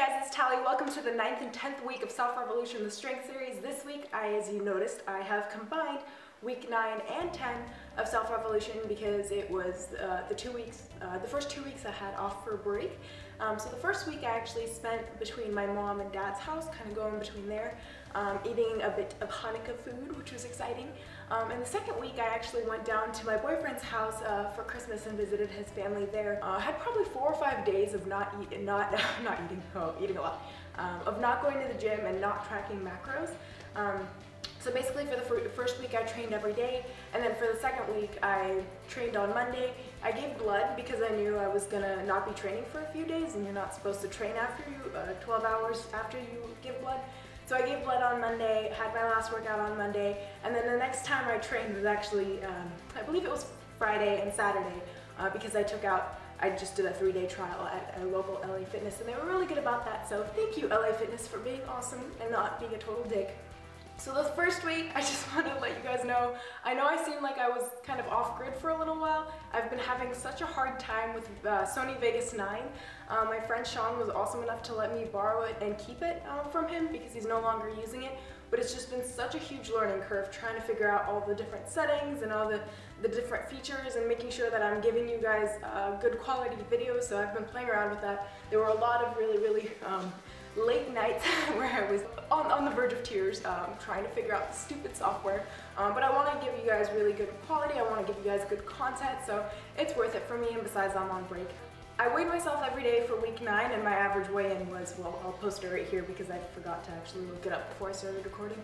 guys, it's Tally. Welcome to the 9th and 10th week of Self-Revolution, the Strength Series. This week, as you noticed, I have combined week 9 and 10 of Self-Revolution because it was the first 2 weeks I had off for a break. So the first week I actually spent between my mom and dad's house, kind of going between there, eating a bit of Hanukkah food, which was exciting. And the second week I actually went down to my boyfriend's house for Christmas and visited his family there. I had probably 4 or 5 days of eating a lot, of not going to the gym and not tracking macros. So basically for the first week I trained every day, and then for the second week I trained on Monday. I gave blood because I knew I was gonna not be training for a few days, and you're not supposed to train after 12 hours after you give blood. So I gave blood on Monday, had my last workout on Monday, and then the next time I trained was actually, I believe it was Friday and Saturday, because I just did a 3-day trial at a local LA Fitness, and they were really good about that, so thank you LA Fitness for being awesome and not being a total dick. So this first week, I just wanted to let you guys know, I know I seemed like I was kind of off grid for a little while. I've been having such a hard time with Sony Vegas 9. My friend Sean was awesome enough to let me borrow it and keep it from him because he's no longer using it. But it's just been such a huge learning curve trying to figure out all the different settings and all the different features and making sure that I'm giving you guys good quality videos. So I've been playing around with that. There were a lot of really late nights where I was on the verge of tears trying to figure out the stupid software, but I want to give you guys really good quality. I want to give you guys good content, so it's worth it for me, and besides I'm on break. I weighed myself every day for week 9, and my average weigh-in was, well, I'll post it right here because I forgot to actually look it up before I started recording.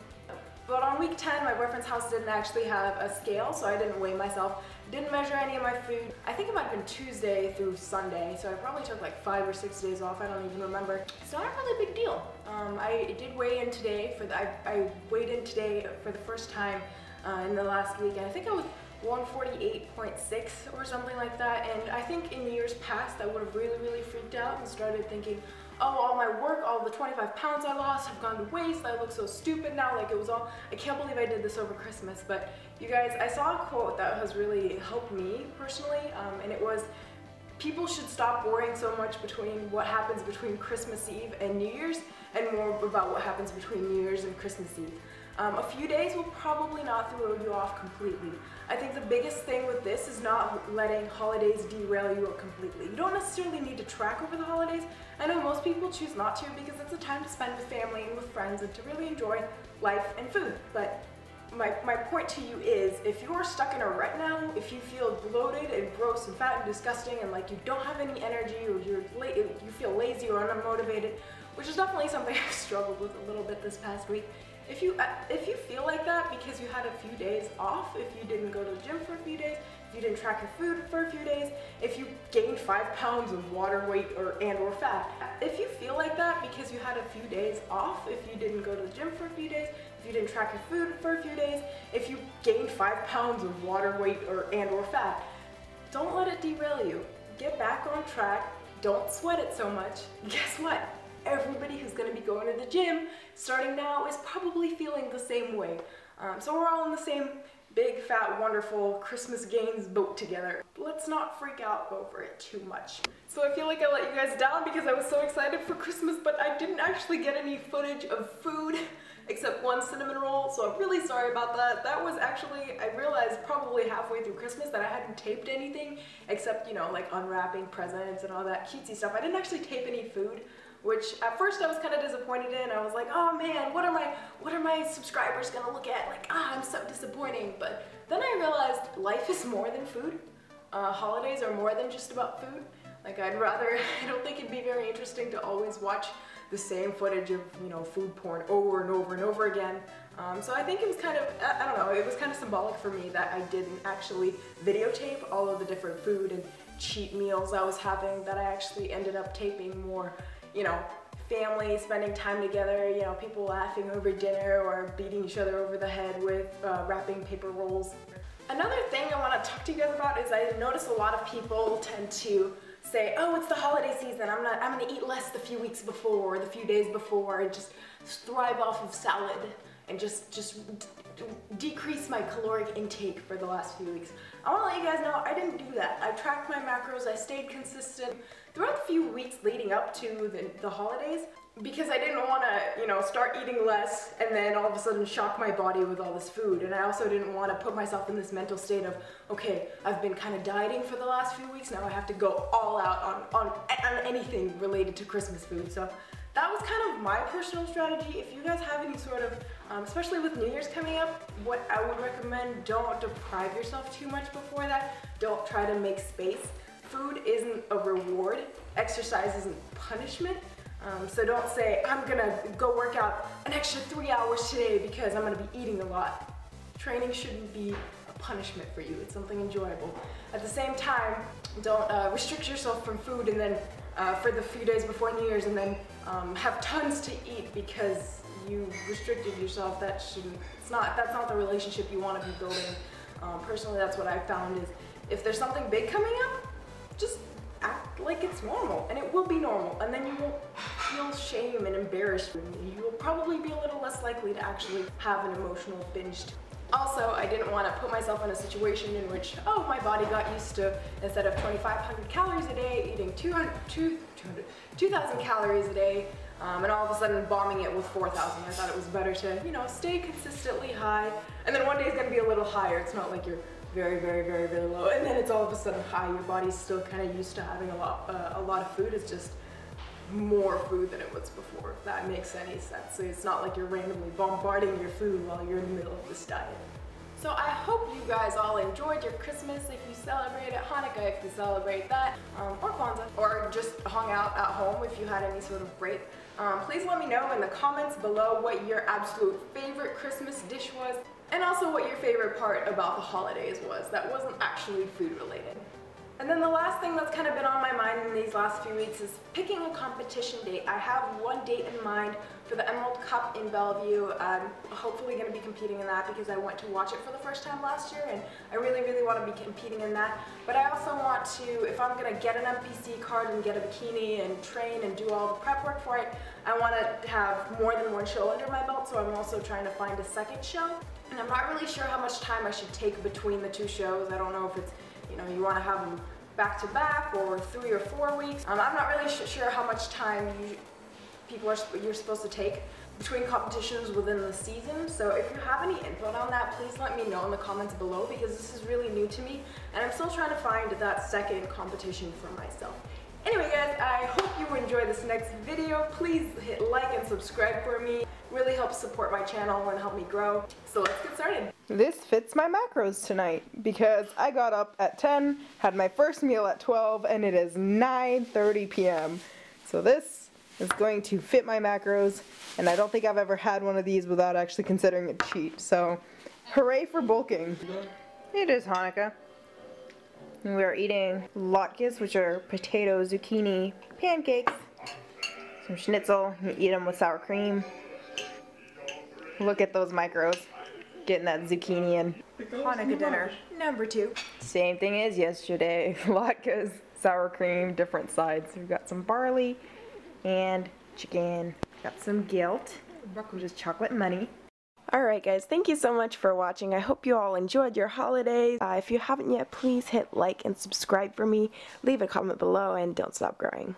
But on week 10, my boyfriend's house didn't actually have a scale, so I didn't weigh myself, didn't measure any of my food. I think it might have been Tuesday through Sunday, so I probably took like 5 or 6 days off, I don't even remember. It's not a really big deal. I did weigh in today, I weighed in today for the first time in the last week, and I think I was 148.6 or something like that, and I think in years past I would have really freaked out and started thinking, oh, all my work, all the 25 pounds I lost have gone to waste, I look so stupid now, like it was all, I can't believe I did this over Christmas. But you guys, I saw a quote that has really helped me personally, and it was, people should stop worrying so much between what happens between Christmas Eve and New Year's and more about what happens between New Year's and Christmas Eve. A few days will probably not throw you off completely. I think the biggest thing with this is not letting holidays derail you completely. You don't necessarily need to track over the holidays. I know most people choose not to because it's a time to spend with family and with friends and to really enjoy life and food. But my point to you is, if you're stuck in a rut now, if you feel bloated and gross and fat and disgusting and like you don't have any energy, or you feel lazy or unmotivated, which is definitely something I've struggled with a little bit this past week. If you feel like that because you had a few days off, if you didn't go to the gym for a few days, if you didn't track your food for a few days, if you gained 5 pounds of water weight or fat, if you feel like that because you had a few days off, if you didn't go to the gym for a few days, if you didn't track your food for a few days, if you gained 5 pounds of water weight or fat, don't let it derail you. Get back on track. Don't sweat it so much. Guess what? Everybody who's going to be going to the gym starting now is probably feeling the same way. So we're all in the same big, fat, wonderful Christmas gains boat together. Let's not freak out over it too much. So I feel like I let you guys down because I was so excited for Christmas, but I didn't actually get any footage of food except one cinnamon roll, so I'm really sorry about that. That was actually, I realized probably halfway through Christmas that I hadn't taped anything except, you know, like unwrapping presents and all that cutesy stuff. I didn't actually tape any food, which at first I was kind of disappointed in. I was like, oh man, what are my subscribers gonna look at? Like, I'm so disappointing. But then I realized life is more than food. Holidays are more than just about food. Like, I don't think it'd be very interesting to always watch the same footage of, you know, food porn over and over and over again. So I think it was kind of, I don't know, it was kind of symbolic for me that I didn't actually videotape all of the different food and cheat meals I was having, that I actually ended up taping more, you know, family spending time together, you know, people laughing over dinner or beating each other over the head with wrapping paper rolls. Another thing I want to talk to you guys about is I notice a lot of people tend to say, oh, it's the holiday season, I'm gonna eat less the few weeks before or the few days before and just thrive off of salad and just decrease my caloric intake for the last few weeks. I want to let you guys know I didn't do that. I tracked my macros, I stayed consistent throughout the few weeks leading up to the holidays, because I didn't want to, you know, start eating less and then all of a sudden shock my body with all this food. And I also didn't want to put myself in this mental state of, okay, I've been kind of dieting for the last few weeks, now I have to go all out on anything related to Christmas food. So that was kind of my personal strategy. If you guys have any sort of, especially with New Year's coming up, what I would recommend, don't deprive yourself too much before that. Don't try to make space. Food isn't a reward. Exercise isn't punishment. So don't say, I'm gonna go work out an extra 3 hours today because I'm gonna be eating a lot. Training shouldn't be a punishment for you. It's something enjoyable. At the same time, don't restrict yourself from food and then for the few days before New Year's and then have tons to eat because you restricted yourself. That's not the relationship you want to be building. Personally, that's what I've found is if there's something big coming up, just act like it's normal, and it will be normal, and then you won't feel shame and embarrassed. You will probably be a little less likely to actually have an emotional binge. Also, I didn't want to put myself in a situation in which, oh, my body got used to, instead of 2,500 calories a day, eating 2,000 calories a day, and all of a sudden bombing it with 4,000. I thought it was better to, you know, stay consistently high, and then one day is going to be a little higher. It's not like you're very, very, very, very low, and then it's all of a sudden high. Your body's still kind of used to having a lot of food. It's just more food than it was before, if that makes any sense. So it's not like you're randomly bombarding your food while you're in the middle of this diet. So I hope you guys all enjoyed your Christmas, if you celebrated Hanukkah, if you celebrate that, or Kwanzaa, or just hung out at home if you had any sort of break. Please let me know in the comments below what your absolute favorite Christmas dish was, and also what your favorite part about the holidays was that wasn't actually food related. And then the last thing that's kind of been on my mind in these last few weeks is picking a competition date. I have one date in mind for the Emerald Cup in Bellevue. I'm hopefully going to be competing in that because I went to watch it for the first time last year, and I really, really want to be competing in that. But I also want to, if I'm going to get an NPC card and get a bikini and train and do all the prep work for it, I want to have more than one show under my belt, so I'm also trying to find a second show. And I'm not really sure how much time I should take between the two shows. I don't know if it's, you know, you want to have them back to back or 3 or 4 weeks. I'm not really sure how much time you're supposed to take between competitions within the season. So if you have any input on that, please let me know in the comments below because this is really new to me and I'm still trying to find that second competition for myself. Anyway guys, I hope you enjoy this next video. Please hit like and subscribe for me. It really helps support my channel and help me grow. So let's get started. This fits my macros tonight because I got up at 10, had my first meal at 12, and it is 9:30 p.m. So this is going to fit my macros, and I don't think I've ever had one of these without actually considering it cheap. So hooray for bulking. It is Hanukkah. We are eating latkes, which are potato zucchini pancakes. Some schnitzel. You eat them with sour cream. Look at those micros. Getting that zucchini in. Hanukkah dinner number 2. Same thing as yesterday. Latkes, sour cream, different sides. We've got some barley and chicken. Got some guilt, which is chocolate money. Alright guys, thank you so much for watching. I hope you all enjoyed your holidays. If you haven't yet, please hit like and subscribe for me. Leave a comment below and don't stop growing.